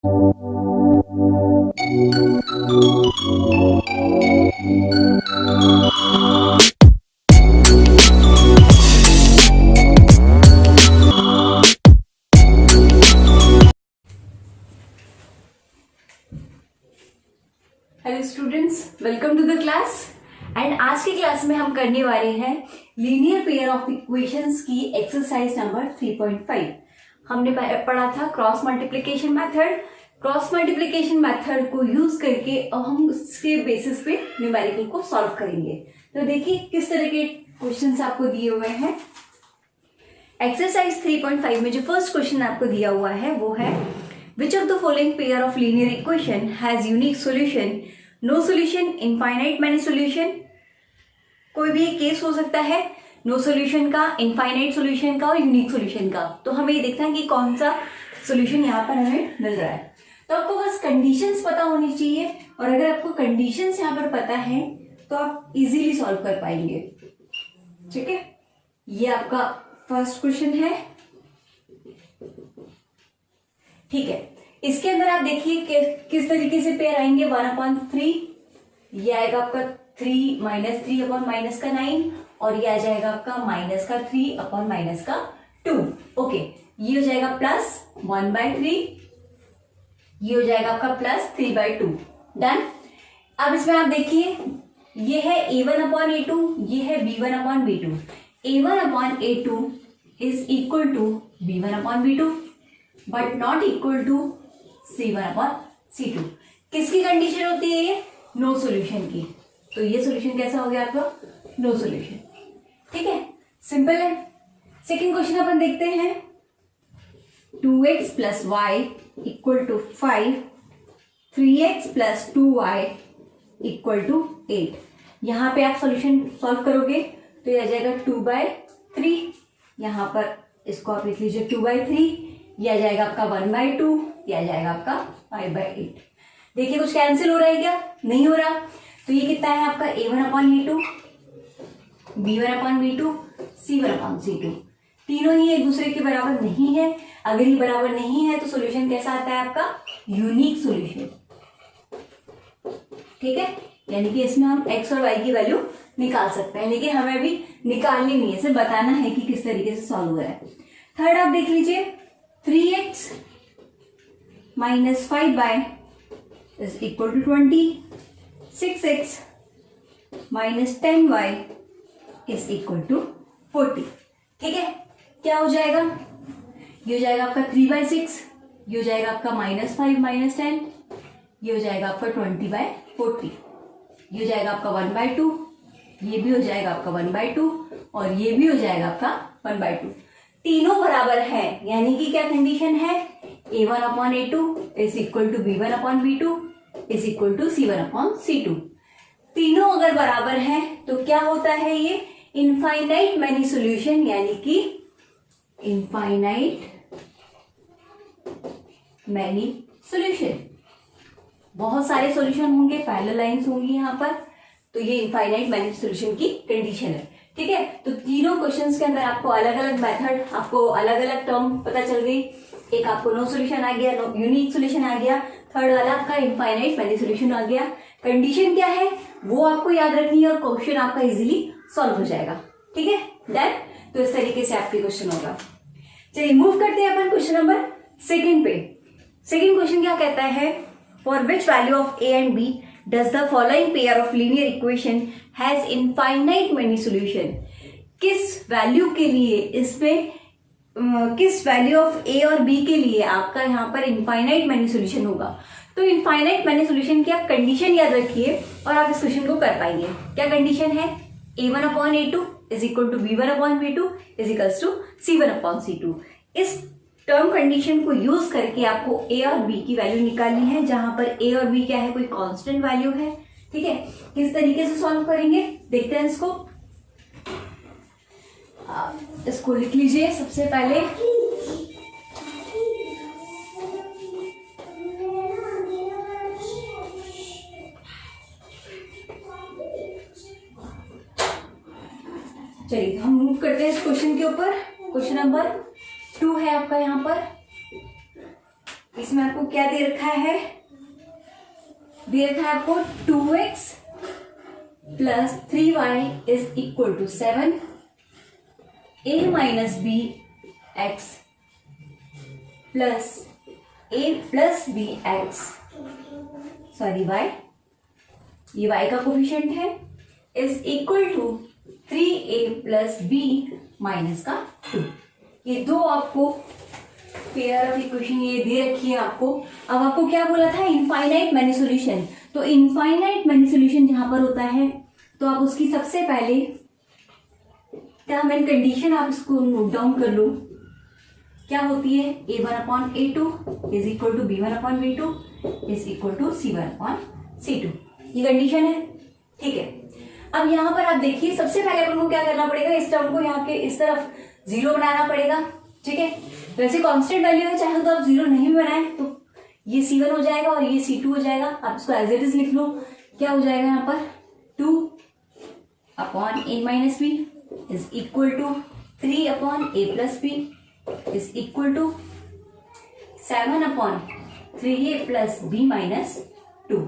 Hello students, welcome to the class. And आज की क्लास में हम करने वाले हैं लीनियर पेयर ऑफ इक्वेशंस की एक्सरसाइज नंबर 3.5। हमने पढ़ा था cross multiplication method. Cross multiplication method को यूज करके अब हम उसके बेसिस पे न्यूमेरिकल को सॉल्व करेंगे। तो देखिए किस तरह के क्वेश्चंस आपको दिए हुए हैं। एक्सरसाइज 3.5 में जो फर्स्ट क्वेश्चन आपको दिया हुआ है वो है Which of the following pair of linear equation has unique solution? No solution, infinite many solution। कोई भी एक केस हो सकता है नो सॉल्यूशन का, इनफाइनाइट सॉल्यूशन का और यूनिक सॉल्यूशन का। तो हमें ये देखना है कि कौन सा सॉल्यूशन यहाँ पर हमें मिल रहा है। तो आपको बस कंडीशंस पता होनी चाहिए, और अगर आपको कंडीशंस यहाँ पर पता है तो आप इजीली सॉल्व कर पाएंगे। ठीक है, ये आपका फर्स्ट क्वेश्चन है। ठीक है, इसके अंदर आप देखिए कि किस तरीके से पेयर आएंगे। 1/3 ये आएगा आपका 3 - 3 अपॉन माइनस का 9, और ये आ जाएगा आपका माइनस का 3 अपॉन माइनस का 2। ओके, ये हो जाएगा प्लस 1/3, ये हो जाएगा आपका प्लस 3/2। डन। अब इसमें आप देखिए ये है a1/a2, ये है b1/b2। a1/a2 is equal to b1/b2 but not equal to c1/c2। किसकी कंडीशन होती है ये? नो सॉल्यूशन की। तो ये सॉल्यूशन कैसा हो गया आपका? No solution. ठीक है, सिंपल है। सेकंड क्वेश्चन अपन देखते हैं। 2x + y = 5, 3x + 2y = 8। यहां पे आप सॉल्यूशन सॉल्व करोगे तो ये आ जाएगा 2/3। यहां पर इसको आप लिख लीजिए 2/3। यह आ जाएगा आपका 1/2, यह आ जाएगा आपका 5/8। देखिए कुछ कैंसिल हो रहा है क्या? नहीं हो रहा। तो ये कितना है आपका a1/a2, b1/b2, c1/c2। तीनों ही एक दूसरे के बराबर नहीं है। अगर ये बराबर नहीं है तो सॉल्यूशन कैसा आता है आपका? Unique solution. ठीक है, यानी कि इसमें हम x और y की वैल्यू निकाल सकते हैं, लेकिन हमें अभी निकालनी नहीं है, सिर्फ बताना है कि किस तरीके से सॉल्व हुआ है। थर्ड आप देख लीजिए, 3x - 5y = 20, 6x - 10y = 40। ठीक है, क्या हो जाएगा? ये हो जाएगा आपका 3/6, ये हो जाएगा आपका -5 - 10, ये हो जाएगा आपका 20/40, ये हो जाएगा आपका 1/2, ये भी हो जाएगा आपका 1/2, और ये भी हो जाएगा आपका 1/2। तीनों बराबर है, यानी कि क्या कंडीशन है? a1/a2 = b1/b2 = c1/c2। तीनों अगर बराबर है तो क्या होता है? ये इनफाइनाइट मैनी सॉल्यूशन, यानी कि इनफाइनाइट मैनी सॉल्यूशन। बहुत सारे सॉल्यूशन होंगे, पैरेलल लाइंस होंगी यहाँ पर, तो ये इनफाइनाइट मैनी सॉल्यूशन की कंडीशन है। ठीक है, तो तीनों क्वेश्चंस के अंदर आपको अलग अलग मेथड, आपको अलग अलग टर्म पता चल गई। एक आपको नो सॉल्यूशन आ गया, यूनिक सॉल्यूशन आ गया, थर्ड वाला आपका इनफाइनाइट मैनी सॉल्यूशन आ गया। कंडीशन क्या है वो आपको याद रखनी है, और क्वेश्चन आपका इजीली सॉल्व हो जाएगा। ठीक है, डन। तो इस तरीके से आपके क्वेश्चन होगा। चलिए मूव करते हैं अपन क्वेश्चन नंबर सेकेंड पे। सेकेंड क्वेश्चन क्या कहता है? For which value of a and b does the following pair of linear equation has infinite many solution? किस वैल्यू के लिए इसमें किस वैल्यू ऑफ a और b के लिए आपका यहाँ पर इनफाइनाइट मैनी सॉल्यूशन होगा? तो इनफाइनाइट मैनी सॉल्यूशन की आप कंडीशन याद रखिए और आप इस क्वेश्चन को कर पाएंगे। क्या कंडीशन है? a1/a2 = b1/b2 = c1/c2। इस टर्म कंडीशन को यूज करके आपको a और b की वैल्यू निकालनी है, जहां पर a और b क्या है? कोई कांस्टेंट वैल्यू है। ठीक है, किस तरीके से सॉल्व करेंगे देखते हैं इसको। इसको लिख लीजिए सबसे पहले। चलिए हम मूव करते हैं इस क्वेश्चन के ऊपर। क्वेश्चन नंबर 2 है आपका यहाँ पर। इसमें आपको क्या दे रखा है, दे रखा है आपको 2x plus 3y is equal to 7, a minus b x plus a plus b x, sorry y, ये y का कोफिशिएंट है, is equal to 3a plus b minus का 2। ये दो आपको पेयर ऑफ इक्वेशन ये दे रखी है आपको। अब आपको क्या बोला था, इनफाइनाइट मैनी सॉल्यूशन। तो इनफाइनाइट मैनी सॉल्यूशन जहां पर होता है तो आप उसकी सबसे पहले टर्म एंड कंडीशन आप इसको नोट डाउन कर लो। क्या होती है, a1/a2 is equal to b1/b2 is equal to c1/c2, ये कंडीशन है। ठीक है, अब यहां पर आप देखिए सबसे पहले अपन को क्या करना पड़ेगा, इस टर्म को यहाँ पे इस तरफ 0 बनाना पड़ेगा। ठीक है, वैसे कांस्टेंट वैल्यू है, चाहे तो आप 0 नहीं बनाए तो ये c1 हो जाएगा और ये c2 हो जाएगा। आप इसको एज इट इज लिख लो। क्या हो जाएगा यहाँ पर, 2/a minus b is equal to 3/a plus b is equal to 7/3a plus b minus 2।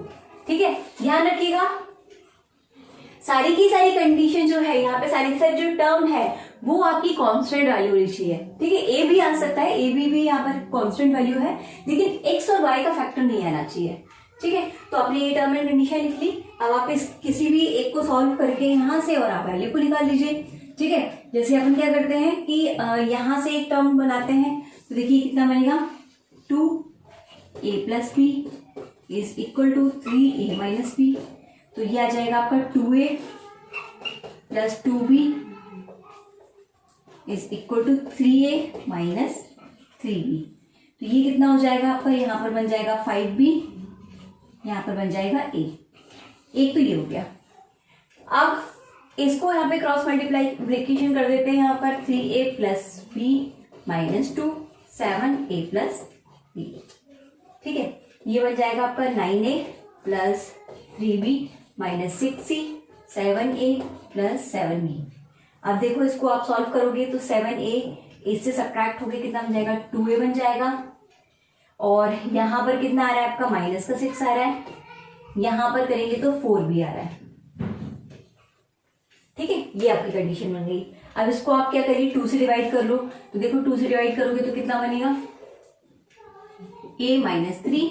ठीक है, ध्यान रखिएगा सारी की सारी कंडीशन जो है यहाँ पे, सारी की सारी जो टर्म है वो आपकी कांस्टेंट वैल्यू होनी चाहिए। ठीक है, ए भी आ सकता है, ए भी यहाँ पर कांस्टेंट वैल्यू है, लेकिन एक्स और वाई का फैक्टर नहीं आना चाहिए। ठीक है, तो आपने ये टर्म एंड कंडीशन लिख ली। अब आप इस किसी भी एक को सॉल्व करके यहाँ से और आप वैल्यू को निकाल लीजिए। ठीक है, जैसे अपन क्या करते हैं कि यहाँ से एक टर्म बनाते हैं, तो देखिए कितना बनेगा, 2a plus b is equal to 3a minus b. तो ये आ जाएगा आपका 2a plus 2b is equal to 3a minus 3b। तो ये कितना हो जाएगा आपका, यहाँ पर बन जाएगा 5b, यहाँ पर बन जाएगा a। एक तो ये हो गया। अब इसको यहाँ पे क्रॉस मल्टीप्लिकेशन कर देते हैं, यहाँ पर 3a plus b minus 2 7a plus b। ठीक है, ये बन जाएगा आपका 9a plus 3b minus 6c 7a plus 7b। अब देखो इसको आप सॉल्व करोगे तो 7a इससे सब्ट्रैक्ट होके कितना बन जाएगा, 2a बन जाएगा। और यहाँ पर कितना आ रहा है आपका, माइनस का 6 आ रहा है, यहाँ पर करेंगे तो 4b आ रहा है। ठीक है, ये आपकी कंडीशन बन गई। अब इसको आप क्या करिए, 2 से डिवाइड कर लो। तो देखो 2 से डिवाइड करोगे तो कितना बनेगा, a minus 3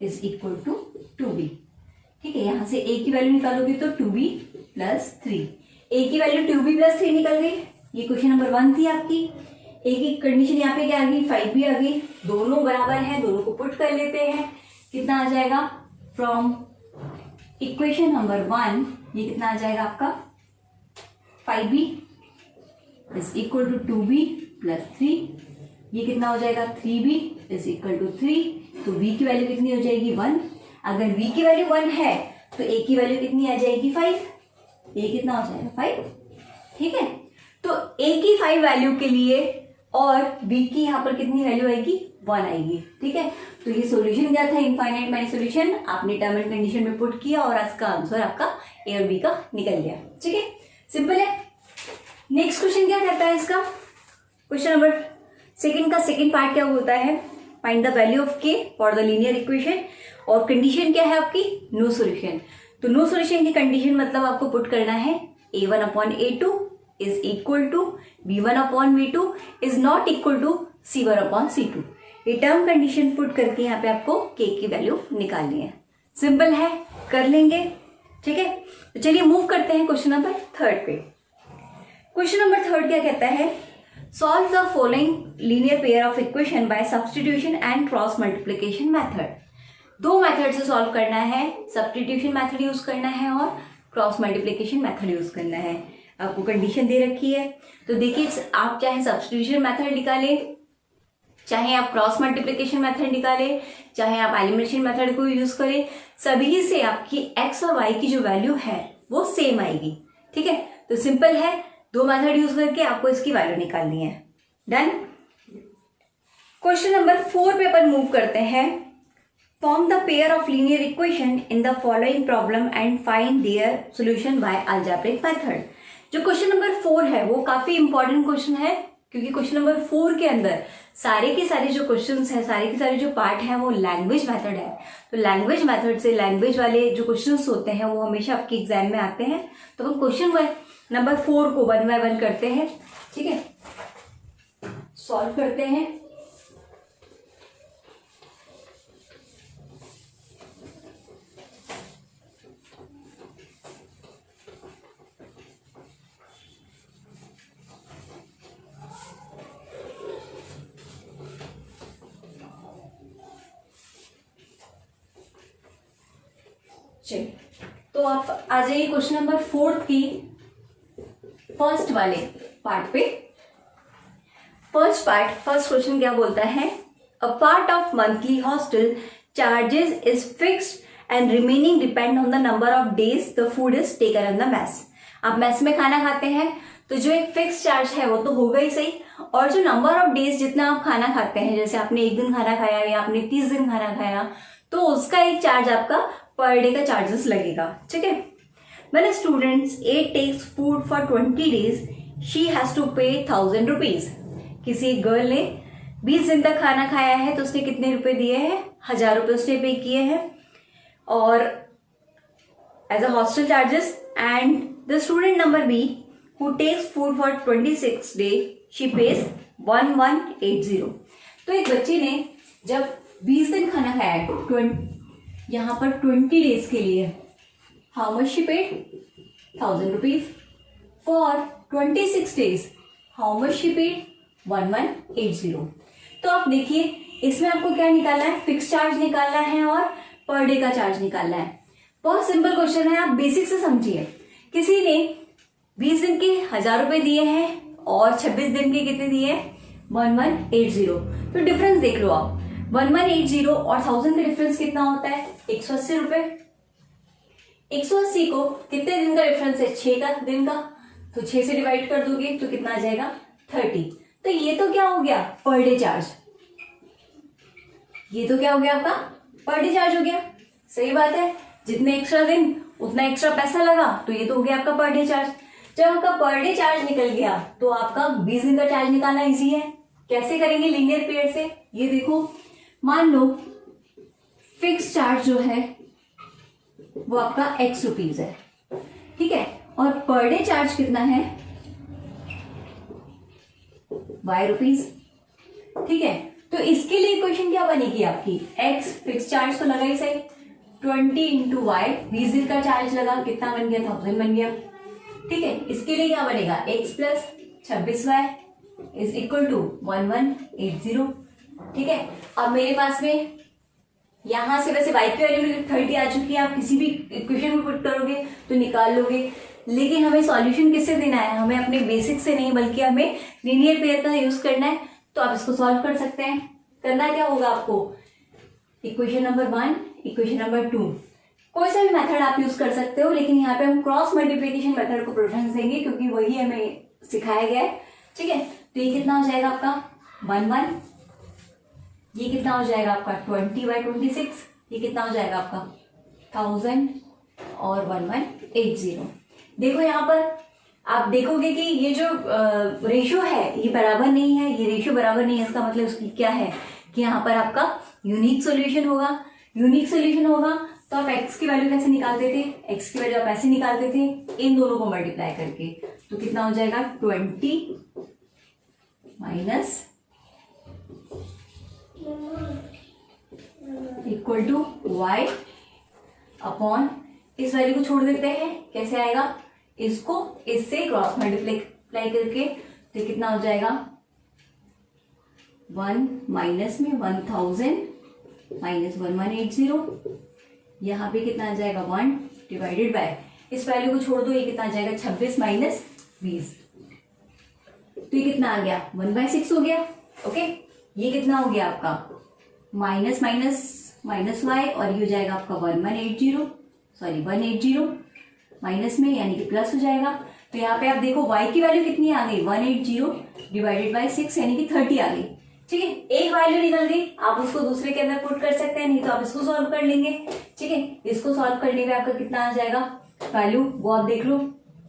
is equal to 2b। ठीक है, यहां से a की वैल्यू निकालोगे तो 2b प्लस 3, a की वैल्यू 2b प्लस 3 निकल गई। ये क्वेश्चन नंबर 1 थी आपकी। a की कंडीशन यहाँ पे क्या आ गई, 5b आ गई। दोनों बराबर है, दोनों को पुट कर लेते हैं। कितना आ जाएगा, फ्रॉम इक्वेशन नंबर 1 ये कितना आ जाएगा आपका, 5b is equal to 2b plus 3। ये कितना हो जाएगा, 3b इज इक्वल टू 3। तो b की वैल्यू कितनी हो जाएगी, 1। अगर b की वैल्यू 1 है तो a की वैल्यू कितनी आ जाएगी, 5। a कितना हो जाएगा, 5। ठीक है, तो a की 5 वैल्यू के लिए और b की यहाँ पर कितनी वैल्यू आएगी, 1 आएगी। ठीक है, तो ये सॉल्यूशन क्या था, इनफाइनाइट मैनी सॉल्यूशन। आपने टर्म एंड कंडीशन में पुट किया और इसका आंसर आपका a और b का निकल गया। ठीक है, सिंपल है। नेक्स्ट क्वेश्चन क्या कहता है इसका, क्वेश्चन नंबर सेकंड का सेकंड पार्ट क्या बोलता है, find the value of k for the linear equation. और कंडीशन क्या है आपकी, नो सॉल्यूशन। तो नो सॉल्यूशन की कंडीशन मतलब आपको पुट करना है a1/a2 is equal to b1/b2 is not equal to c1/c2। ये टर्म कंडीशन पुट करके यहाँ पे आपको k की वैल्यू निकालनी है। सिंपल है, कर लेंगे। ठीक है, तो चलिए मूव करते हैं क्वेश्चन नंबर 3 पे। क्वेश्चन नंबर 3 क्या कहता है, solve the following linear pair of equation by substitution and cross multiplication method. 2 method से सॉल्व करना है, सब्स्टिट्यूशन मेथड यूज करना है और क्रॉस मल्टीप्लिकेशन मेथड यूज करना है। आपको कंडीशन दे रखी है, तो देखिए आप चाहे सब्स्टिट्यूशन मेथड निकाले, चाहे आप क्रॉस मल्टीप्लिकेशन मेथड निकाले, चाहे आप एलिमिनेशन मेथड को यूज करें, सभी से आपकी x और y की जो वैल्यू है वो सेम आएगी। ठीक है, तो सिंपल है, 2 मेथड यूज करके आपको इसकी वैल्यू निकालनी है। डन। क्वेश्चन नंबर 4 पे अपन मूव करते हैं। Form the pair of linear equation in the following problem and find their solution bye algebraic method. जो क्वेश्चन नंबर 4 है वो काफी इंपॉर्टेंट क्वेश्चन है, क्योंकि क्वेश्चन नंबर 4 के अंदर सारे के सारे जो क्वेश्चंस हैं, सारे के सारे जो पार्ट हैं वो लैंग्वेज मेथड है। तो लैंग्वेज मेथड से लैंग्वेज वाले जो क्वेश्चंस होते हैं वो हमेशा आपके एग्जाम में आते हैं। तो हम क्वेश्चन नंबर 4 को 1 बाय 1 करते हैं, ठीक है, सॉल्व करते हैं। चलिए, तो आप आ जाइए क्वेश्चन नंबर 4 की फर्स्ट वाले पार्ट पे। फर्स्ट क्वेश्चन क्या बोलता है, a part of monthly hostel charges is fixed and remaining depend on the number of days the food is taken in the mess. आप मेस में खाना खाते हैं तो जो एक फिक्स चार्ज है वो तो होगा ही सही, और जो नंबर ऑफ डेज जितना आप खाना खाते हैं, जैसे आपने एक दिन खाना खाया या आपने 30 दिन खाना खाया, तो उसका एक चार्ज आपका पर डे का चार्जेस लगेगा, ठीक है। When a student A takes food for 20 days, she has to pay 1000 rupees. किसी गर्ल ने 20 दिन तक खाना खाया है तो उसने कितने रुपए दिए हैं, 1000 रुपए उसने पे किए हैं, और as a hostel charges. And the student number B who takes food for 26 days, she pays 1180. तो एक बच्चे ने जब 20 दिन खाना खाया है, यहाँ पर 20 डेज के लिए, how much she paid, 1000 rupees. For 26 days how much she paid, 1180। तो आप देखिए इसमें आपको क्या निकालना है, फिक्स चार्ज निकालना है और पर डे का चार्ज निकालना है। बहुत सिंपल क्वेश्चन है, आप बेसिक से समझिए। किसी ने 20 दिन के 1000 रुपए दिए हैं और 26 दिन के कितने दिए हैं, 1180। तो डिफरेंस देख लो आप, 1180 और 1000 का डिफरेंस कितना होता है, 180 रुपए। 180 को कितने दिन का डिफरेंस है, 6 दिन का, तो 6 से डिवाइड कर दोगे तो कितना आ जाएगा, 30। तो ये तो क्या हो गया, पर डे चार्ज। ये तो क्या हो गया आपका, पर डे चार्ज हो गया। सही बात है, जितने एक्स्ट्रा दिन उतना एक्स्ट्रा पैसा लगा, तो ये तो हो गया आपका पर डे चार्ज। जब आपका पर डे चार्ज निकल गया तो आपका 20 दिन का चार्ज निकालना इजी है। कैसे करेंगे, लीनियर पेयर से। ये देखो, मान लो फिक्स चार्ज जो है वो आपका x रुपीज है, ठीक है, और पर डे चार्ज कितना है, y रुपीज, ठीक है। तो इसके लिए इक्वेशन क्या बनेगी आपकी, x फिक्स चार्ज तो लगा ही सही, 20 इंटू वाई, 20 दिन का चार्ज लगा, कितना बन गया, 1000 बन गया, ठीक है। इसके लिए क्या बनेगा, x plus 26y is equal to 1180, ठीक है। अब मेरे पास में यहां से वैसे y की वैल्यू 30 आ चुकी है, आप किसी भी इक्वेशन में पुट करोगे तो निकाल लोगे, लेकिन हमें सॉल्यूशन किससे देना है, हमें अपने बेसिक से नहीं बल्कि हमें लीनियर पेयर का यूज करना है। तो आप इसको सॉल्व कर सकते हैं। करना क्या होगा आपको, इक्वेशन नंबर 1, इक्वेशन नंबर 2, कोई सा भी मेथड आप यूज कर सकते हो, लेकिन यहाँ पे हम क्रॉस मल्टीप्लीकेशन मेथड को प्रेफरेंस देंगे क्योंकि वही हमें सिखाया गया है, ठीक है। तो ये कितना हो जाएगा आपका 1, ये कितना हो जाएगा आपका 20/26, ये कितना हो जाएगा आपका 1000 और 1180। देखो यहाँ पर आप देखोगे कि ये जो रेशियो है ये बराबर नहीं है, ये रेशियो बराबर नहीं है। इसका मतलब उसकी क्या है कि यहाँ पर आपका यूनिक सॉल्यूशन होगा। यूनिक सॉल्यूशन होगा तो आप x की वैल्यू कैसे निकालते थे, x की वैल्यू आप ऐसे निकालते थे, इन दोनों को मल्टीप्लाई करके। तो कितना हो जाएगा 20 minus equal to y upon, इस वैल्यू को छोड़ देते हैं, कैसे आएगा, इसको इससे क्रॉस मल्टीप्लाई करके, तो कितना हो जाएगा 1 माइनस में 1000 माइनस 1180, यहाँ पे कितना आ जाएगा 1 डिवाइडेड बाय, इस वैल्यू को छोड़ दो, ये कितना आ जाएगा 26 माइनस 20, तो ये कितना आ गया 1/6 हो गया। ओके, ये कितना हो गया आपका माइनस माइनस माइनस y, और ये हो जाएगा आपका 180 माइनस में, यानी कि प्लस हो जाएगा। तो यहाँ पे आप देखो y की वैल्यू कितनी आ गई 180 डिवाइडेड बाय 6, यानी कि 30 आ गई, ठीक है। एक वैल्यू निकल गई, आप उसको दूसरे के अंदर पुट कर सकते हैं, नहीं तो आप इसको सॉल्व कर लेंगे, ठीक है। इसको सॉल्व करने में आपका कितना आ जाएगा वैल्यू, वो आप देख लो,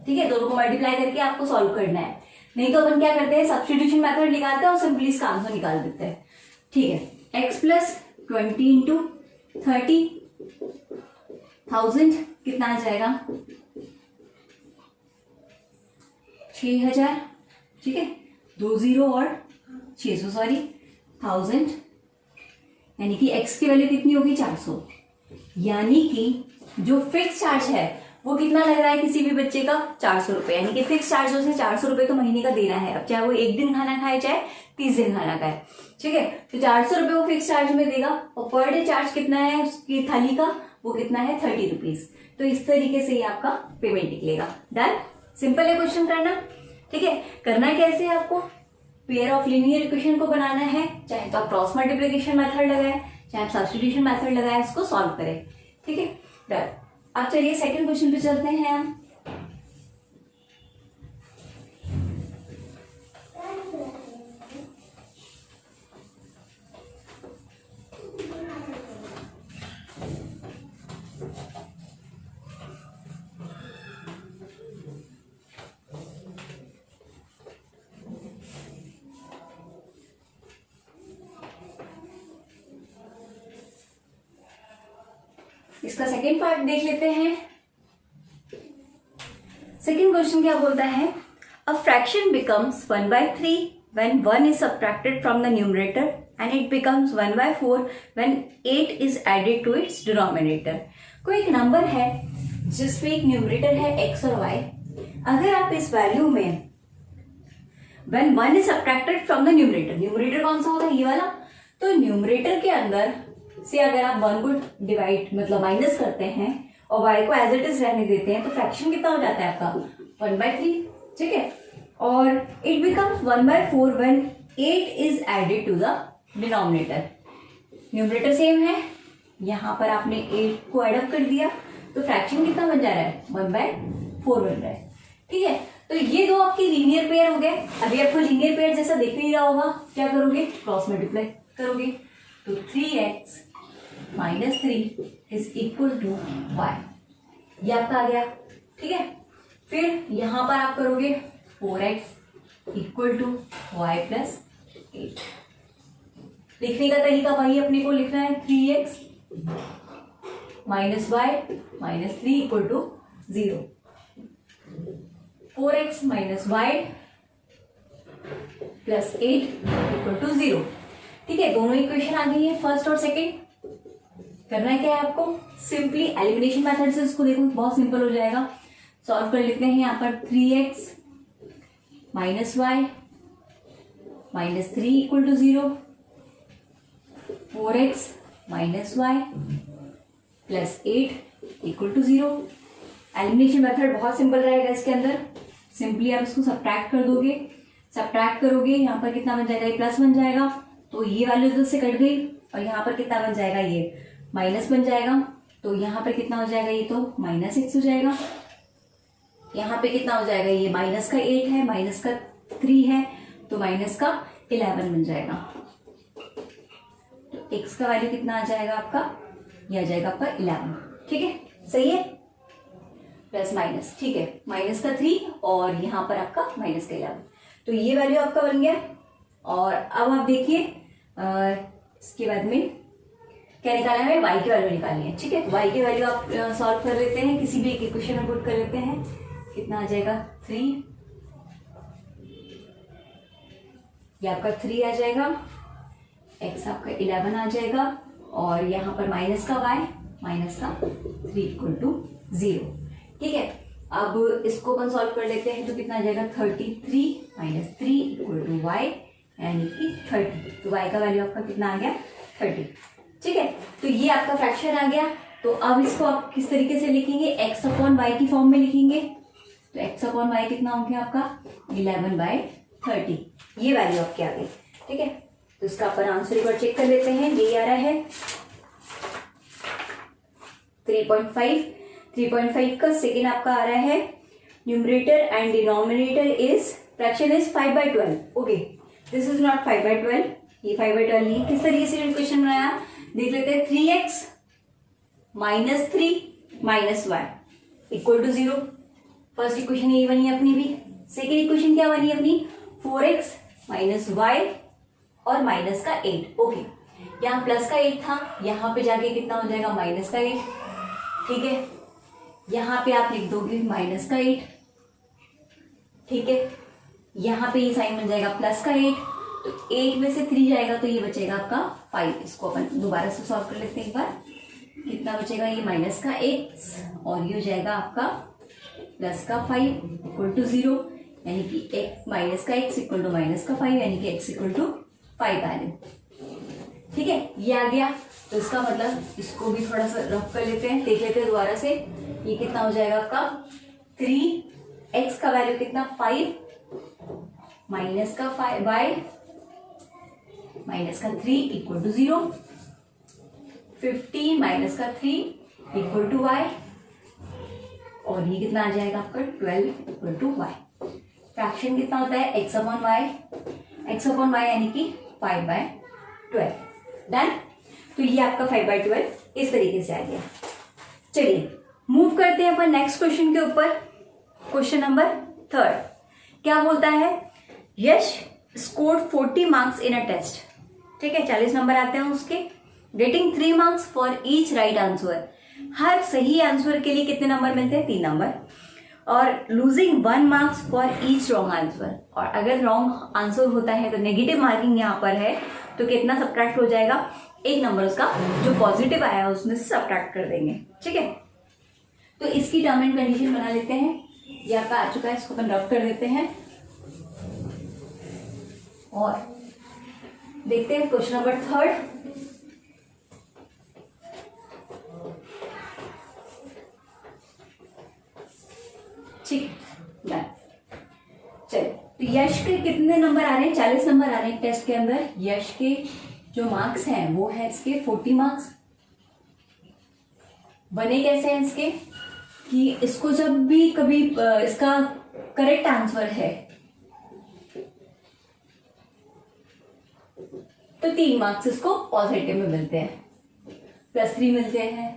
ठीक है। दोनों को मल्टीप्लाई करके आपको सॉल्व करना है। नहीं तो अपन क्या करते हैं, सब्स्टिट्यूशन मेथड निकालते हैं और सिंपली इसका आंसर निकाल देते हैं। ठीक है, x प्लस 20 इंटू 30,000 कितना आ जाएगा, 6,000। ठीक है, 2 0 और 600 सॉरी 1000, यानी कि x की वैल्यू कितनी होगी, 400। यानी कि जो फिक्स चार्ज है वो कितना लग रहा है किसी भी बच्चे का, 400 रुपए। यानी कि फिक्स चार्ज उसे 400 रुपए तो महीने का देना है, अब चाहे वो 1 दिन खाना खाए चाहे 30 दिन खाना खाए। ठीक है, तो 400 रुपए वो फिक्स चार्ज में देगा और पर डे चार्ज कितना है उसकी थाली का, वो कितना है 30 रुपीज। तो इस तरीके से ये आपका पेमेंट निकलेगा। डन, सिंपल है क्वेश्चन करना। ठीक है, करना कैसे है आपको, पेयर ऑफ लीनियर इक्वेशन को बनाना है, चाहे तो आप क्रॉस मल्टीप्लिकेशन मेथड लगाए चाहे आप सब्स्टिट्यूशन मेथड लगाए, इसको सॉल्व करें। ठीक है, डन। अब चलिए सेकंड क्वेश्चन पे चलते हैं हम। इसका सेकेंड पार्ट देख लेते हैं। सेकेंड क्वेश्चन क्या बोलता है, a fraction becomes 1/3 when 1 is subtracted from the numerator and it becomes 1/4 when 8 is added to its denominator। कोई एक नंबर है जिसमें एक न्यूमरेटर है x और y, अगर आप इस वैल्यू में when 1 is subtracted from the numerator, numerator कौन सा होता है, ये वाला, तो न्यूमरेटर के अंदर से अगर आप 1 को डिवाइड मतलब माइनस करते हैं और y को एज इट इज रहने देते हैं तो फ्रैक्शन कितना हो जाता है आपका 1/3। ठीक है, और it becomes 1/4 when 8 is added to the denominator. Numerator same है, यहां पर आपने 8 को एड अप कर दिया तो फ्रैक्शन कितना बन जा रहा है, 1/4 बन रहा है। ठीक है, तो ये दो आपकी लीनियर पेयर हो गए। अभी आपको लीनियर पेयर जैसा दिख नहीं रहा होगा, क्या करोगे, क्रॉस मल्टीप्लाई करोगे, तो 3x minus 3 is equal to y, ये आपका आ गया। ठीक है, फिर यहां पर आप करोगे 4x equal to y plus 8। लिखने का तरीका वही अपने को लिखना है, 3x minus y minus 3 equal to 0, 4x minus y plus 8 equal to 0। ठीक है, दोनों इक्वेशन आ गई है, फर्स्ट और सेकंड। करना है क्या है आपको, सिंपली एलिमिनेशन मेथड से इसको देखो, बहुत सिंपल हो जाएगा। सॉल्व कर लेते हैं, यहाँ पर 3x minus y minus 3 equal to 0, 4x minus y plus 8 equal to 0। Elimination method बहुत सिंपल रहेगा इसके अंदर, सिंपली आप इसको सब्ट्रैक्ट कर दोगे, सब्ट्रैक्ट करोगे, यहाँ पर कितना बन जाएगा, ये प्लस बन जाएगा तो ये वैल्यू तो से कट गई, और यहाँ पर कितना बन जाएगा, ये माइनस बन जाएगा, तो यहाँ पर कितना हो जाएगा, ये तो -6 हो जाएगा। यहाँ पे कितना हो जाएगा, ये माइनस का 8 है, माइनस का 3 है, तो माइनस का 11 बन जाएगा। तो x का वैल्यू कितना आ जाएगा आपका, ये आ जाएगा आपका 11। ठीक है, सही है, प्लस माइनस, ठीक है, माइनस का 3 और यहाँ पर आपका माइनस का 11, तो ये वैल्यू आपका बन गया। और अब आप देखिए इसके बाद में क्या निकालना है, y की वैल्यू निकालनी है। ठीक है, y की वैल्यू आप सॉल्व कर लेते हैं, किसी भी एक इक्वेशन में पुट कर लेते हैं, कितना आ जाएगा 3, ये आपका 3 आ जाएगा, x आपका 11 आ जाएगा, और यहाँ पर माइनस का y माइनस का 3 इक्वल टू 0। ठीक है, अब इसको अपन सॉल्व कर लेते हैं, तो कितना आ जाएगा 33 माइनस 3 इक्वल टू y यानी कि 30, तो y का वैल्यू आपका कितना आ गया 30। ठीक है, तो ये आपका फ्रैक्शन आ गया। तो अब इसको आप किस तरीके से लिखेंगे, x अपॉन वाई की फॉर्म में लिखेंगे, तो x अपॉन वाई कितना हो गया आपका 11/30, ये वैल्यू आपकी आ गई। ठीक है, तो इसका अपन आंसर एक बार चेक कर लेते हैं, यही आ रहा है 3.5। 3.5 का सेकेंड आपका आ रहा है, numerator and denominator is fraction is 5/12। Okay, this is not 5/12, ये 5/12 नहीं। किस तरीके से इक्वेशन बनाया देख लेते हैं, 3x minus 3 minus y equal to 0, first equation यही बनी अपनी भी। सेकेंड इक्वेशन क्या बनी अपनी, 4x माइनस वाई और माइनस का 8। ओके, यहाँ प्लस का 8 था, यहाँ पे जाके कितना हो जाएगा, माइनस का 8। ठीक है, यहाँ पे आप लिख दोगे माइनस का 8। ठीक है, यहाँ पे ये साइन बन जाएगा प्लस का 8। तो 8 में से 3 जाएगा तो ये बचेगा आपका 5। इसको अपन दोबारा से सॉल्व कर लेते हैं एक बार। कितना बचेगा, ये माइनस का x और ये हो जाएगा आपका प्लस का 5 इक्वल टू 0, यानी कि माइनस का x इक्वल टू माइनस का 5, यानी कि x इक्वल टू 5 वैल्यू। ठीक है, ये आ गया। तो इसका मतलब इसको भी थोड़ा सा रफ कर लेते हैं, देख लेते हैं दोबारा से। ये कितना हो जाएगा आपका 3x का वैल्यू कितना, 5 माइनस का 5 बाय माइनस का 3 इक्वल टू 0, 15 माइनस का 3 इक्वल टू y, और ये कितना आ जाएगा आपका 12 इक्वल टू y। फ्रैक्शन कितना होता है, x अपॉन y यानी कि 5/12। डन। तो ये आपका 5/12 इस तरीके से आ गया। चलिए मूव करते हैं अपन नेक्स्ट क्वेश्चन के ऊपर। क्वेश्चन नंबर 3 क्या बोलता है, Yash scored 40 marks in a test. ठीक है, 40 नंबर आते हैं उसके। Getting 3 marks for each right answer. हर सही आंसर के लिए कितने नंबर मिलते हैं, 3 नंबर। और losing 1 marks for each wrong answer. और अगर रॉन्ग आंसर होता है तो नेगेटिव मार्किंग यहाँ पर है, तो कितना सब्ट्रैक्ट हो जाएगा, 1 नंबर उसका जो पॉजिटिव आया उसमें से सब्ट्रैक्ट कर देंगे। ठीक है, तो इसकी टर्म एंड कंडीशन बना लेते हैं। ये आपका आ चुका है, इसको अपन रफ कर देते हैं और देखते हैं क्वेश्चन नंबर 3। ठीक, चलिए, तो यश के कितने नंबर आ रहे हैं, 40 नंबर आ रहे हैं टेस्ट के अंदर। यश के जो मार्क्स हैं वो है इसके 40 मार्क्स। बने कैसे हैं इसके, कि इसको जब भी कभी इसका करेक्ट आंसर है तो 3 मार्क्स इसको पॉजिटिव में मिलते हैं, +3 मिलते हैं।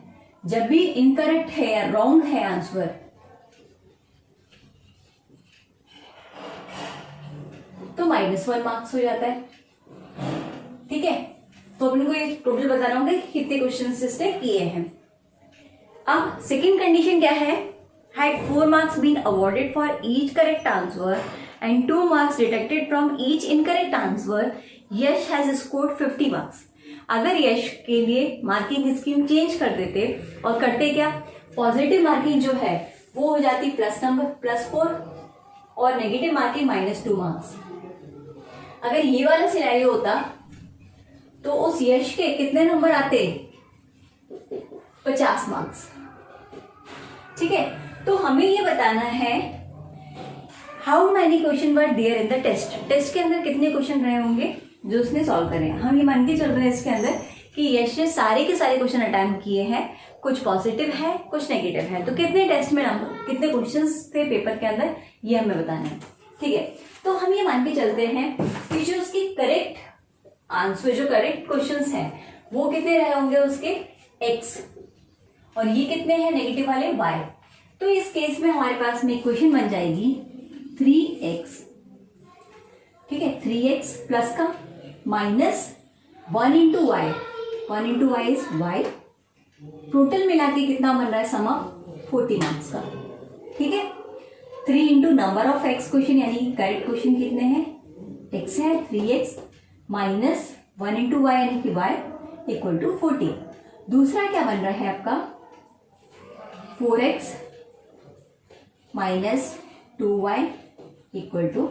जब भी इनकरेक्ट है या रॉन्ग है आंसर तो -1 मार्क्स हो जाता है। ठीक है, तो अपन को ये टोटल बता रहा हूं कि कितने क्वेश्चन इसने किए हैं। अब सेकेंड कंडीशन क्या है, had 4 marks been awarded for each correct answer and 2 marks deducted from each incorrect answer, Yash has scored 50 marks। अगर यश के लिए मार्किंग स्कीम चेंज कर देते और करते क्या, पॉजिटिव मार्किंग जो है वो हो जाती प्लस नंबर +4 और नेगेटिव मार्किंग -2 मार्क्स। अगर ये वाला सिनेरियो होता तो उस यश के कितने नंबर आते, 50 मार्क्स। ठीक है, तो हमें ये बताना है how many question were there in the test. Test के अंदर कितने क्वेश्चन रहे होंगे जो उसने सॉल्व करे हैं। हम ये मान के चल रहे हैं इसके अंदर कि यश ने सारे के सारे क्वेश्चन अटेम्प्ट किए हैं, कुछ पॉजिटिव है कुछ नेगेटिव है। तो कितने टेस्ट में नंबर, कितने क्वेश्चंस थे पेपर के अंदर, ये हमें बताना है। ठीक है, तो हम ये मान के चलते हैं कि जो उसकी करेक्ट आंसर, जो करेक्ट क्वेश्चंस हैं वो कितने रहे होंगे उसके, x, और ये कितने हैं नेगेटिव वाले, y। तो इस केस में हमारे पास में इक्वेशन बन जाएगी 3x। ठीक है, 3x प्लस का -1 into y, 1 into y is y। Total मिला के कितना बन रहा है, सम ऑफ 40 मार्क्स का। ठीक है, 3 into number of x question, यानी करेक्ट क्वेश्चन कितने हैं, x है 3x -1 इंटू y यानी कि y इक्वल टू 40। दूसरा क्या बन रहा है आपका, 4x -2y इक्वल टू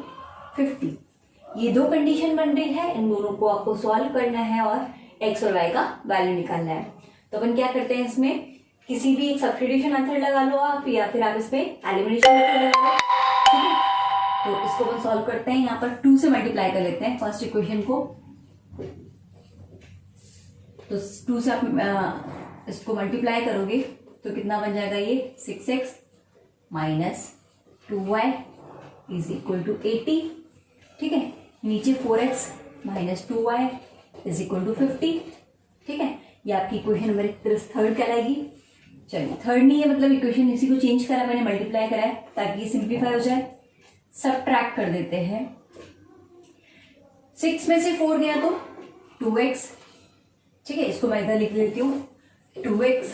50। ये 2 कंडीशन बन रही है, इन दोनों को आपको सॉल्व करना है और x और y का वैल्यू निकालना है। तो अपन क्या करते हैं, इसमें किसी भी सब्स्टिट्यूशन मेथड लगा लो आप, या फिर आप इसमें एलिमिनेशन मेथड लगा लो। ठीक है, तो इसको अपन सॉल्व करते हैं। यहाँ पर 2 से मल्टीप्लाई कर लेते हैं फर्स्ट इक्वेशन को। तो 2 से आप इसको मल्टीप्लाई करोगे तो कितना बन जाएगा, ये 6x -2y is equal to 80। ठीक है, नीचे 4x -2y is equal to 50। ठीक है, ये आपकी इक्वेशन नंबर 3 कहलाएगी। चलिए, 3 नहीं है, मतलब इक्वेशन इसी को चेंज करा मैंने, मल्टीप्लाई करा है ताकि ये सिंप्लीफाई हो जाए। सबट्रैक्ट कर देते हैं। 6 में से 4 गया तो 2x, ठीक है, इसको मैं इधर लिख लेती हूँ 2x।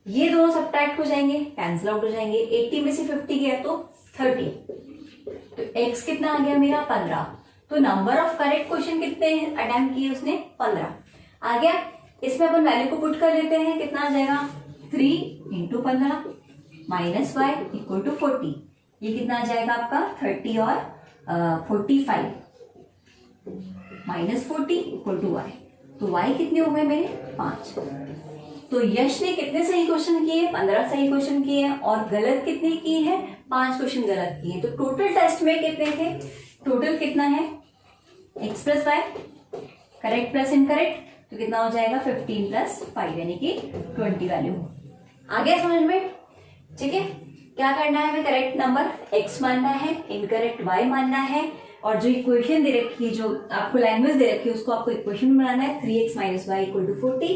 ये दोनों सबट्रैक्ट हो जाएंगे, कैंसिल आउट हो जाएंगे। 80 में से 50 गया तो 30, तो x कितना आ गया मेरा 15। तो नंबर ऑफ करेक्ट क्वेश्चन कितने अटेम्प्ट किए उसने 15 आ गया। इसमें अपन वैल्यू को पुट कर लेते हैं, कितना आ जाएगा 3 into 15 minus y equal to 40। ये कितना आ जाएगा आपका 30 और 45 माइनस 40 इक्वल टू y। तो y कितने हो गए मेरे 5। तो यश ने कितने सही क्वेश्चन किए 15 सही क्वेश्चन किए हैं, और गलत कितने किए हैं 5 क्वेश्चन गलत किए। तो टोटल टेस्ट में कितने थे, टोटल कितना है x plus y correct plus incorrect, तो कितना हो जाएगा 15 प्लस 5 यानी कि 20 वैल्यू। आ गया समझ में, ठीक है। क्या करना है, हमें करेक्ट नंबर x मानना है, इनकरेक्ट y मानना है, और जो इक्वेशन दे रखी है, जो आपको लैंग्वेज दे रखी है, उसको आपको इक्वेशन में बनाना है। 3x minus y equal to 40,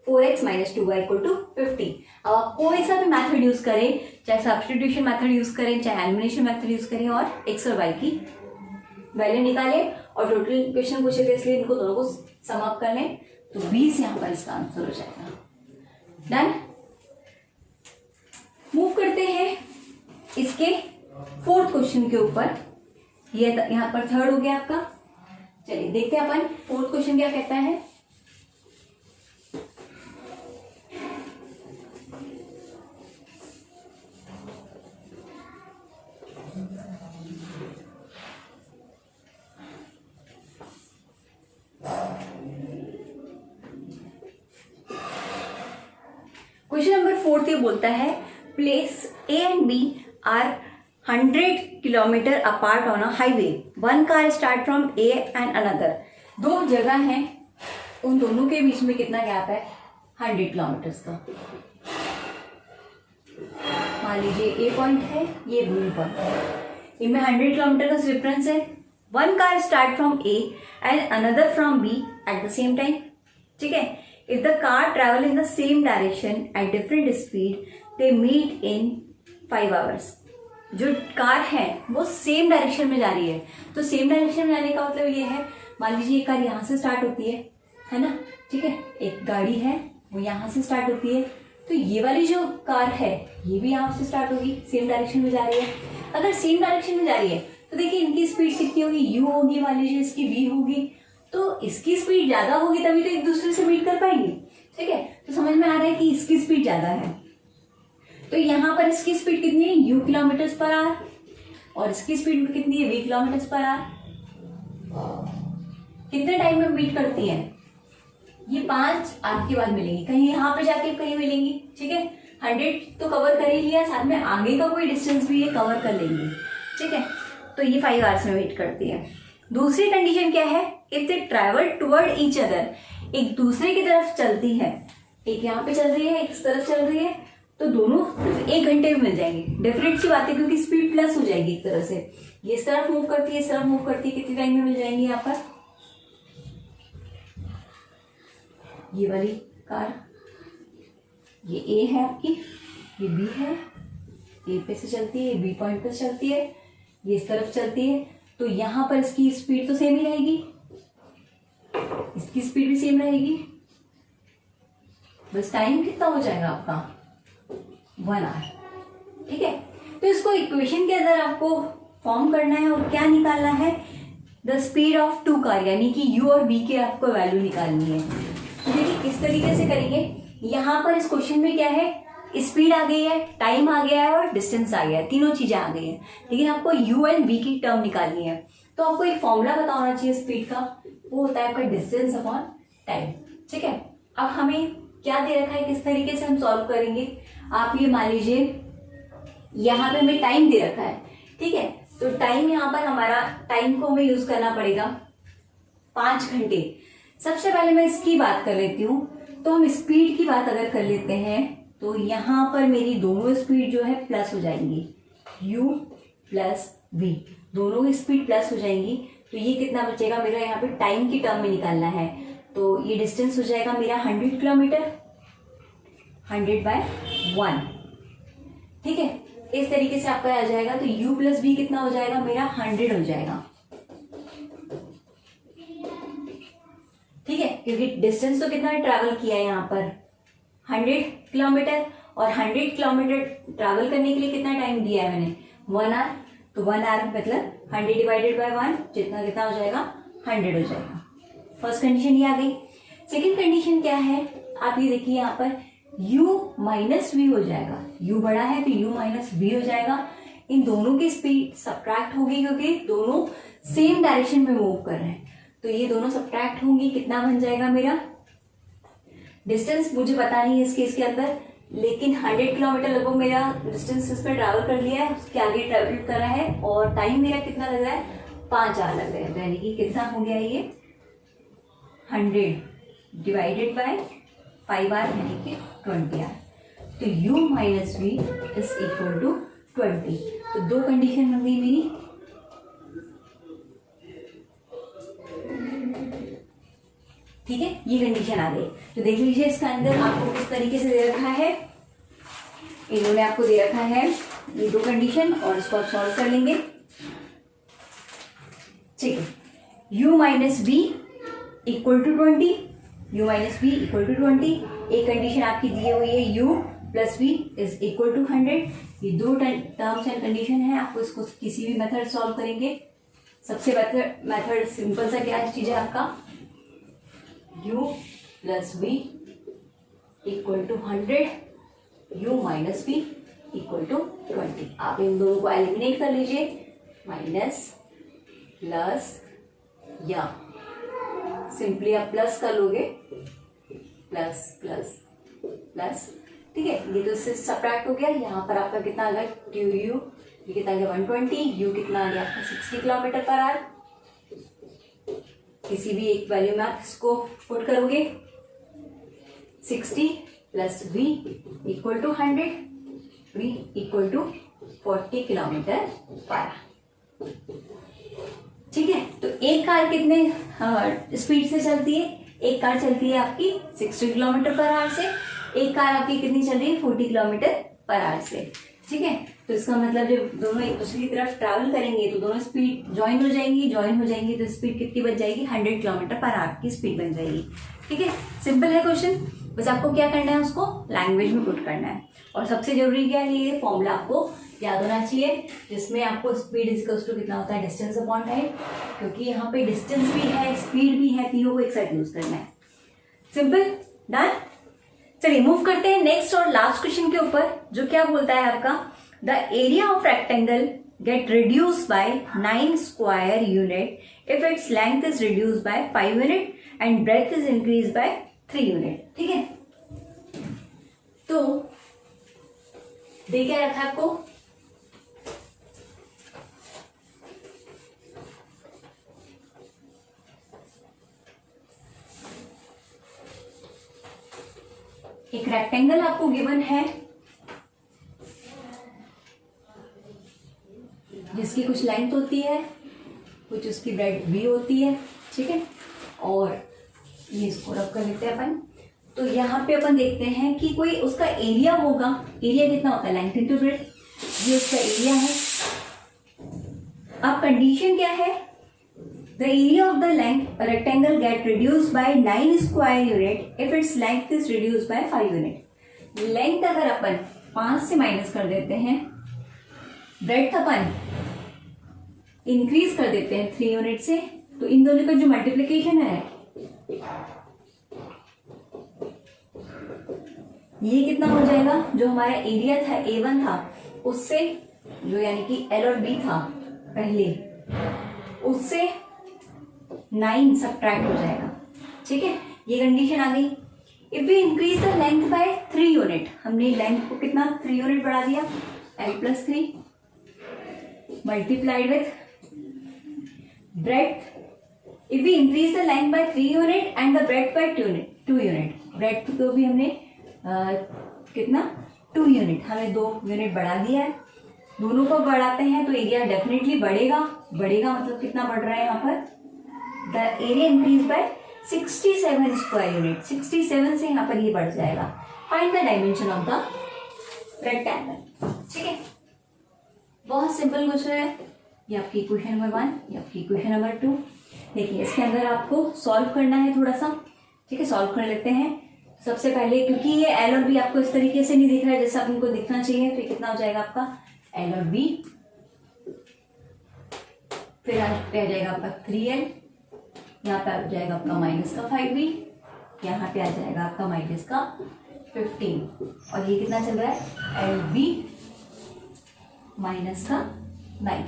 4x minus 2y equal to 50। अब आप कोई सा भी मेथड यूज करें, चाहे सब्स्टिट्यूशन मेथड यूज करें, चाहे एलिमिनेशन मेथड यूज करें, और x और y की वैल्यू निकालें और टोटल इक्वेशन पूछे थे, इसलिए इनको दोनों को सम अप कर लें, तो 20 यहाँ पर इसका आंसर हो जाएगा। डन। मूव करते हैं इसके 4th क्वेश्चन के ऊपर। ये यहाँ पर 3rd हो गया आपका। चलिए देखते हैं अपन 4th क्वेश्चन क्या कहता है। क्वेश्चन नंबर 4 ये बोलता है place A and B are 100 kilometre apart on a highway, one car start from A and another. दो जगह हैं, उन दोनों के बीच में कितना गैप है 100 किलोमीटर्स का। मान लीजिए ए पॉइंट है, ये बी पॉइंट है, इनमें 100 किलोमीटर का डिफरेंस है। One car start from A and another from B at the same time, ठीक है। If the car travel in the same direction at different speed they meet in 5 hours. जो कार है वो सेम डायरेक्शन में जा रही है, तो सेम डायरेक्शन में जाने का मतलब ये है, मान लीजिए एक कार यहाँ से स्टार्ट होती है ना, ठीक है, एक गाड़ी है वो यहाँ से स्टार्ट होती है, तो ये वाली जो कार है ये भी यहाँ से स्टार्ट होगी, सेम डायरेक्शन में जा रही है। अगर सेम डायरेक्शन में जा रही है तो देखिए इनकी स्पीड कितनी होगी, u होगी, मान लीजिए इसकी v होगी, तो इसकी स्पीड ज्यादा होगी तभी तो एक दूसरे से मीट कर पाएंगे, ठीक है। तो समझ में आ रहा है कि इसकी स्पीड ज्यादा है, तो यहाँ पर इसकी स्पीड कितनी है u किलोमीटर पर आवर, और इसकी स्पीड कितनी है v किलोमीटर पर आवर। कितने टाइम में मीट करती है, ये 5 आवर के बाद मिलेंगी, कहीं यहाँ पे जाके कहीं मिलेंगी, ठीक है। 100 तो कवर कर ही लिया, साथ में आगे का कोई डिस्टेंस भी ये कवर कर लेंगे, ठीक है। तो ये 5 आवर्स में मीट करती है। दूसरी कंडीशन क्या है, if they travel toward each other, एक दूसरे की तरफ चलती है, एक यहाँ पे चल रही है, एक इस तरफ चल रही है, तो दोनों 1 घंटे में मिल जाएंगे। डेफिनेट सी बात है, क्योंकि स्पीड प्लस हो जाएगी एक तरह से, ये इस तरफ मूव करती है, इस तरफ मूव करती है, कितने टाइम में मिल जाएंगी यहाँ पर। ये वाली कार, ये ए है आपकी, ये बी है, ए पे से चलती है, बी पॉइंट पे से चलती है, ये इस तरफ चलती है, तो यहाँ पर इसकी स्पीड तो सेम ही रहेगी, इसकी स्पीड भी सेम रहेगी, बस टाइम कितना हो जाएगा आपका 1 आवर, ठीक है। तो इसको इक्वेशन के अंदर आपको फॉर्म करना है और क्या निकालना है, द स्पीड ऑफ 2 कार, यानी कि u और v की आपको वैल्यू निकालनी है। तो देखिए किस तरीके से करेंगे, यहाँ पर इस क्वेश्चन में क्या है, स्पीड आ गई है, टाइम आ गया है और डिस्टेंस आ गया है, तीनों चीजें आ गई हैं, लेकिन आपको u एंड v की टर्म निकालनी है। तो आपको एक फॉर्मूला पता होना चाहिए स्पीड का, वो होता है आपका डिस्टेंस अपॉन टाइम, ठीक है। अब हमें क्या दे रखा है, किस तरीके से हम सॉल्व करेंगे, आप ये मान लीजिए यहाँ पे हमें टाइम दे रखा है, ठीक है। तो टाइम यहाँ पर हमारा, टाइम को हमें यूज करना पड़ेगा 5 घंटे। सबसे पहले मैं इसकी बात कर लेती हूँ, तो हम स्पीड की बात अगर कर लेते हैं तो यहाँ पर मेरी दोनों स्पीड जो है प्लस हो जाएंगी, u प्लस v, दोनों की स्पीड प्लस हो जाएंगी। तो ये कितना बचेगा मेरा, यहाँ पे टाइम की टर्म में निकालना है, तो ये डिस्टेंस हो जाएगा मेरा 100 किलोमीटर, 100/1, ठीक है। इस तरीके से आपका आ जाएगा। तो u प्लस बी कितना हो जाएगा मेरा 100 हो जाएगा, ठीक है, क्योंकि डिस्टेंस तो कितना ट्रैवल किया है यहाँ पर 100 किलोमीटर, और 100 किलोमीटर ट्रैवल करने के लिए कितना टाइम दिया है मैंने 1 आवर। तो 1 आवर मतलब 100 डिवाइडेड बाय 1 जितना कितना हो जाएगा 100 हो जाएगा। फर्स्ट कंडीशन ये आ गई। सेकंड कंडीशन क्या है, आप ये देखिए यहाँ पर u माइनस वी हो जाएगा, u बड़ा है तो u माइनस वी हो जाएगा। इन दोनों की स्पीड सब्ट्रैक्ट होगी क्योंकि दोनों सेम डायरेक्शन में मूव कर रहे हैं, तो ये दोनों सब्ट्रैक्ट होंगी। कितना बन जाएगा मेरा, डिस्टेंस मुझे पता नहीं है इस केस के अंदर, लेकिन 100 किलोमीटर लगभग मेरा डिस्टेंस इस पर ट्रैवल कर लिया है, उसके आगे ट्रैवल कर रहा है, और टाइम मेरा कितना लग रहा है 5 आवर लग रहा है, यानी कि कितना हो गया ये 100 डिवाइडेड बाय 5 आवर यानी कि 20 आवर। तो u minus v is equal to 20। तो दो कंडीशन बन गई मेरी, ठीक है, ये कंडीशन आ गई। तो देख लीजिए इसका अंदर आपको किस तरीके से दे रखा है, इन्होंने आपको दे रखा है ये दो कंडीशन, और इसको आप सॉल्व कर लेंगे, ठीक है। u minus b equal to 20, u minus b equal to 20, एक कंडीशन आपकी दी हुई है u plus b is equal to 100। ये दो टर्म्स एंड कंडीशन है, आपको इसको किसी भी मेथड सॉल्व करेंगे। सबसे मेथड सिंपल सा क्या चीज है आपका, u plus b equal to 100, u minus b equal to 20। आप इन दोनों को एलिमिनेट कर लीजिए, माइनस प्लस या सिंपली आप प्लस कर लोगे, प्लस प्लस प्लस, ठीक है। ये तो इससे सब्ट्रैक्ट हो गया, यहाँ पर आपका कितना आ गया 2u, ये कितना आ गया 120, u कितना आ गया आपका 60 किलोमीटर पर आवर। किसी भी एक वैल्यू में आप इसको पुट करोगे, 60 plus v equal to 100, v equal to 40 kilometre per hour, ठीक है। तो एक कार कितने स्पीड से चलती है, एक कार चलती है आपकी 60 किलोमीटर पर आवर से, एक कार आपकी कितनी चल रही है 40 किलोमीटर पर आवर से, ठीक है। तो इसका मतलब जब दोनों एक दूसरे की तरफ ट्रैवल करेंगे तो दोनों स्पीड ज्वाइन हो जाएंगी, तो स्पीड कितनी बन जाएगी 100 किलोमीटर पर आवर की स्पीड बन जाएगी, ठीक है। सिंपल है क्वेश्चन, बस आपको क्या करना है, उसको लैंग्वेज में पुट करना है। और सबसे जरूरी क्या है, ये फॉर्मूला आपको याद होना चाहिए, जिसमें आपको स्पीड इक्वल्स टू कितना होता है डिस्टेंस अपॉन टाइम, क्योंकि यहाँ पे डिस्टेंस भी है स्पीड भी है, तीनों को एक साथ यूज करना है। Simple, done. चलिए मूव करते हैं नेक्स्ट और लास्ट क्वेश्चन के ऊपर, जो क्या बोलता है आपका, the area of rectangle get reduce by 9 square unit if its length is reduce by 5 unit and breadth is increase by 3 unit, ठीक है। तो दे क्या रखा आपको, एक रेक्टेंगल आपको गिवन है जिसकी कुछ लेंथ होती है, कुछ उसकी ब्रेड्थ भी होती है, ठीक है। और ये इसको रब कर लेते हैं अपन। तो यहाँ पे अपन देखते हैं कि कोई उसका एरिया होगा, एरिया कितना होता है लेंथ इंटू ब्रेड्थ, ये उसका एरिया है। अब कंडीशन क्या है, the area of the length rectangle get reduce by 9 square unit if its length is reduce by 5 unit. Length अगर अपन 5 से माइनस कर देते हैं, ब्रेड्थ अपन इंक्रीज कर देते हैं 3 यूनिट से, तो इन दोनों का जो मल्टीप्लीकेशन है ये कितना हो जाएगा, जो हमारा एरिया था A1 था उससे, जो यानी कि L और B था पहले, उससे 9 सब्ट्रैक्ट हो जाएगा, ठीक है। ये कंडीशन आ गई। If we increase the length by 3 unit, हमने लेंथ को कितना 3 यूनिट बढ़ा दिया, L+3 multiplied with breadth. If we increase the length by 3 unit and the breadth by 2 unit, breadth को भी हमने कितना 2 यूनिट, हमें 2 यूनिट बढ़ा दिया है। दोनों को बढ़ाते हैं तो एरिया डेफिनेटली बढ़ेगा, मतलब कितना बढ़ रहा है यहाँ पर, the area increase by 67 square unit, 67 से यहाँ पर ये बढ़ जाएगा। Find the dimension of the rectangle, ठीक है। बहुत सिंपल क्वेश्चन है। ये आपकी इक्वेशन नंबर 1, ये आपकी इक्वेशन नंबर 2। देखिए इसके अंदर आपको सॉल्व करना है थोड़ा सा, ठीक है। सॉल्व कर लेते हैं। सबसे पहले क्योंकि ये एल और बी आपको इस तरीके से नहीं दिख रहा है जैसा आपको दिखना चाहिए, तो कितना हो जाएगा आपका एल और बी, फिर पे आ जाएगा आपका 3l, यहाँ पे आ जाएगा आपका माइनस का 5b, यहाँ पे आ जाएगा आपका माइनस का 15, और ये कितना चल रहा है एल बी माइनस का 9।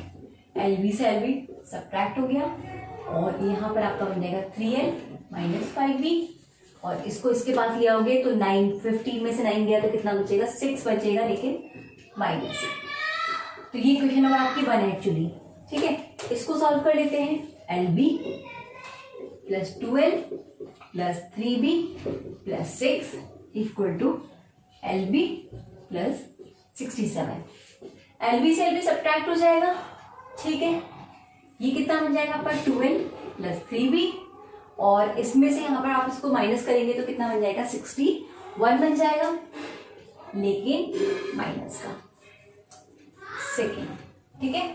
एल बी से एल बी सब्ट्रैक्ट हो गया, और यहाँ पर आपका बन जाएगा 3l माइनस 5b, और इसको इसके पास लिया होगे तो 9, 15 में से 9 गया तो कितना बचेगा 6 बचेगा, लेकिन माइनस। तो ये क्वेश्चन नंबर आपकी 1 है एक्चुअली, ठीक है। इसको सॉल्व कर लेते हैं। L b plus 2l plus 3b plus 6 equal to l b plus 67। L b से एल बी सब्ट्रैक्ट हो जाएगा, ठीक है। ये कितना बन जाएगा आपका 2l प्लस 3b, और इसमें से यहाँ पर आप इसको माइनस करेंगे तो कितना बन जाएगा 61 बन जाएगा, लेकिन माइनस का सेकेंड, ठीक है।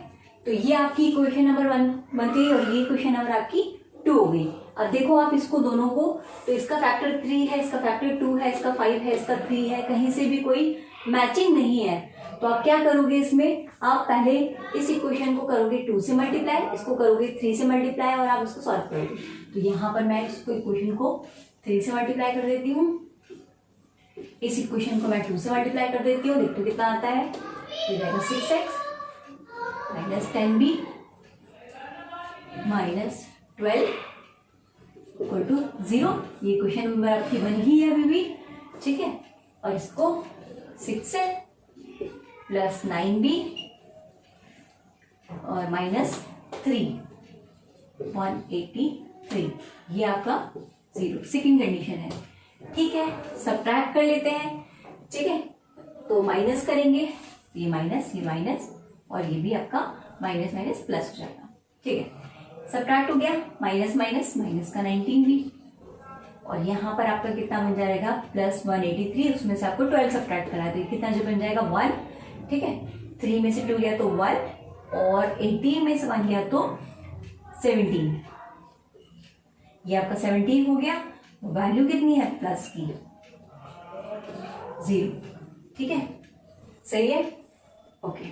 तो ये आपकी इक्वेशन नंबर 1 बन गई, और ये क्वेश्चन नंबर आपकी 2 हो गई। अब देखो आप इसको दोनों को, तो इसका फैक्टर 3 है, इसका फैक्टर 2 है, इसका 5 है, इसका 3 है, कहीं से भी कोई मैचिंग नहीं है। तो आप क्या करोगे इसमें, आप पहले इस इक्वेशन को करोगे 2 से मल्टीप्लाई, इसको करोगे 3 से मल्टीप्लाई, और आप इसको सॉल्व करोगे। तो यहाँ पर मैं इसको इक्वेशन को 3 से मल्टीप्लाई कर देती हूँ, इस इक्वेशन को मैं 2 से मल्टीप्लाई कर देती हूँ। देखते कितना आता है, ये जाएगा 6x minus 10b minus 12 equal to 0। ये क्वेश्चन नंबर आपकी बन ही है अभी भी, ठीक है। और इसको 6l प्लस 9b और माइनस 3 183, ये आपका 0 सेकंड कंडीशन है, ठीक है। सब्ट्रैक्ट कर लेते हैं, ठीक है। तो माइनस करेंगे, ये माइनस और ये भी आपका माइनस माइनस प्लस हो जाएगा, ठीक है। सब्ट्रैक्ट हो गया, माइनस माइनस माइनस का 19 भी, और यहाँ पर आपका कितना बन जाएगा प्लस 183, उसमें से आपको 12 सब्ट्रैक्ट करा है, तो कितना जो बन जाएगा 1, ठीक है। 3 में से 2 गया तो 1, और 18 में से 1 गया तो 17, ये आपका 17 हो गया। वैल्यू कितनी है प्लस की 0, ठीक है, सही है, ओके।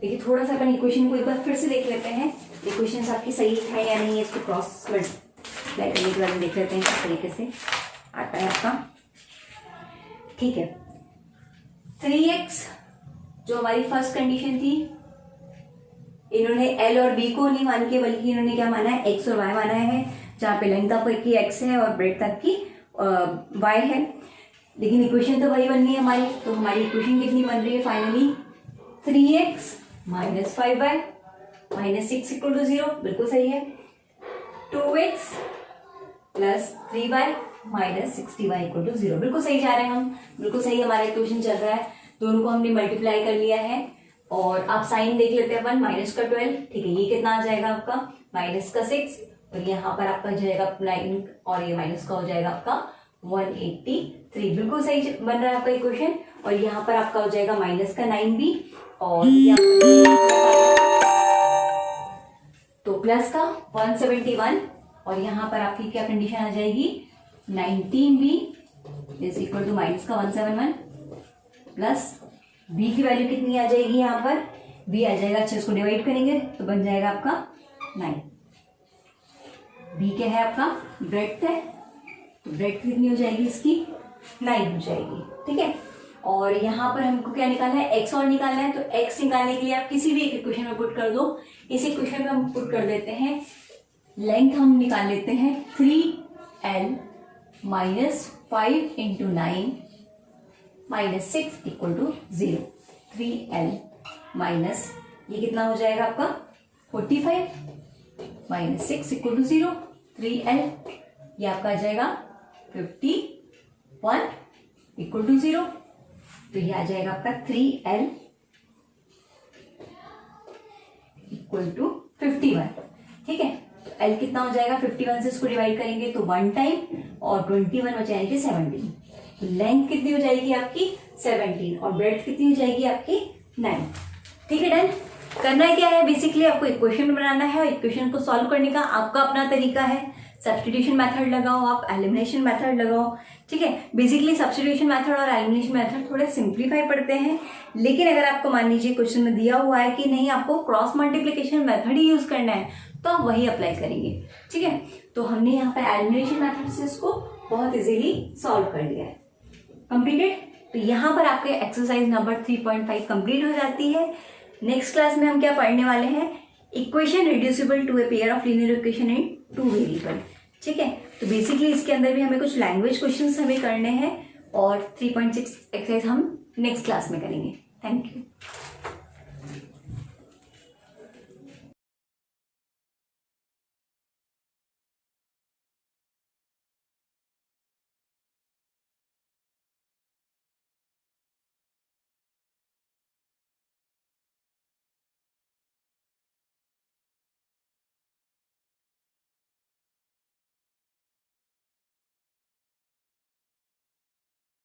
देखिए थोड़ा सा अपन इक्वेशन को एक बार फिर से देख लेते हैं, इक्वेशन आपकी सही है या नहीं है, इसको क्रॉस मल्टीप्लाई करने के बाद देख लेते हैं किस तरीके से आता है आपका, ठीक है। 3x जो हमारी फर्स्ट कंडीशन थी, इन्होंने एल और बी को नहीं मान के बल्कि इन्होंने क्या माना है, एक्स और वाई माना है, जहाँ पे लेंथ तक की एक्स है और ब्रेड तक की वाई है। लेकिन इक्वेशन तो वही बननी है हमारी, तो हमारी इक्वेशन कितनी बन रही है finally 3x minus 5y minus 6 equal to 0, बिल्कुल सही है। 2x plus 3y minus 60y equal to 0, बिल्कुल सही जा रहे हैं हम, बिल्कुल सही हमारा इक्वेशन चल रहा है। दोनों को हमने मल्टीप्लाई कर लिया है, और आप साइन देख लेते हैं 1 माइनस का 12, ठीक है। ये कितना आ जाएगा आपका माइनस का 6, और यहाँ पर आपका जाएगा 9, और ये माइनस का हो जाएगा आपका 183, बिल्कुल सही बन रहा है आपका इक्वेशन। और यहाँ पर आपका हो जाएगा माइनस का 9b, और तो प्लस का 171, और यहाँ पर आपकी क्या कंडीशन आ जाएगी 19b is equal to minus का 171, प्लस b की वैल्यू कितनी आ जाएगी, यहाँ पर b आ जाएगा, अच्छा इसको डिवाइड करेंगे तो बन जाएगा आपका 9। b क्या है आपका ब्रेड्थ है, तो ब्रेड्थ कितनी हो जाएगी इसकी 9 हो जाएगी, ठीक है। और यहाँ पर हमको क्या निकालना है, x और निकालना है, तो x निकालने के लिए आप किसी भी एक इक्वेशन में पुट कर दो। इस इक्वेशन में हम पुट कर देते हैं, लेंथ हम निकाल लेते हैं 3l minus 5 into 9 minus 6 equal to 0। 3l minus ये कितना हो जाएगा आपका 45 माइनस 6 इक्वल टू 0। 3l ये आपका आ जाएगा 51 इक्वल टू 0, तो ये आ जाएगा आपका 3l इक्वल टू 51, ठीक है। तो l कितना हो जाएगा 51 से इसको डिवाइड करेंगे तो 1 टाइम, और 21 बचा यानी कि 17, तो लेंथ कितनी हो जाएगी आपकी 17, और ब्रेड्थ कितनी हो जाएगी आपकी 9, ठीक है, डन। करना क्या है, बेसिकली आपको इक्वेशन बनाना है और इक्वेशन को सॉल्व करने का आपका अपना तरीका है। सब्स्टिट्यूशन मेथड लगाओ, आप एलिमिनेशन मेथड लगाओ, ठीक है। बेसिकली सब्स्टिट्यूशन मेथड और एलिमिनेशन मेथड थोड़े सिंप्लीफाई पड़ते हैं, लेकिन अगर आपको मान लीजिए क्वेश्चन में दिया हुआ है कि नहीं आपको क्रॉस मल्टीप्लिकेशन मेथड ही यूज करना है, तो आप वही अप्लाई करेंगे, ठीक है। तो हमने यहाँ पे एलिमिनेशन मेथड से इसको बहुत इजीली सॉल्व कर लिया है। कंप्लीटेड। तो यहाँ पर आपके एक्सरसाइज नंबर 3.5 कंप्लीट हो जाती है। नेक्स्ट क्लास में हम क्या पढ़ने वाले हैं, equation reducible to a pair of linear equation in 2 variable, ठीक है। तो बेसिकली इसके अंदर भी हमें कुछ लैंग्वेज क्वेश्चंस हमें करने हैं और 3.6 एक्सरसाइज हम नेक्स्ट क्लास में करेंगे। Thank you.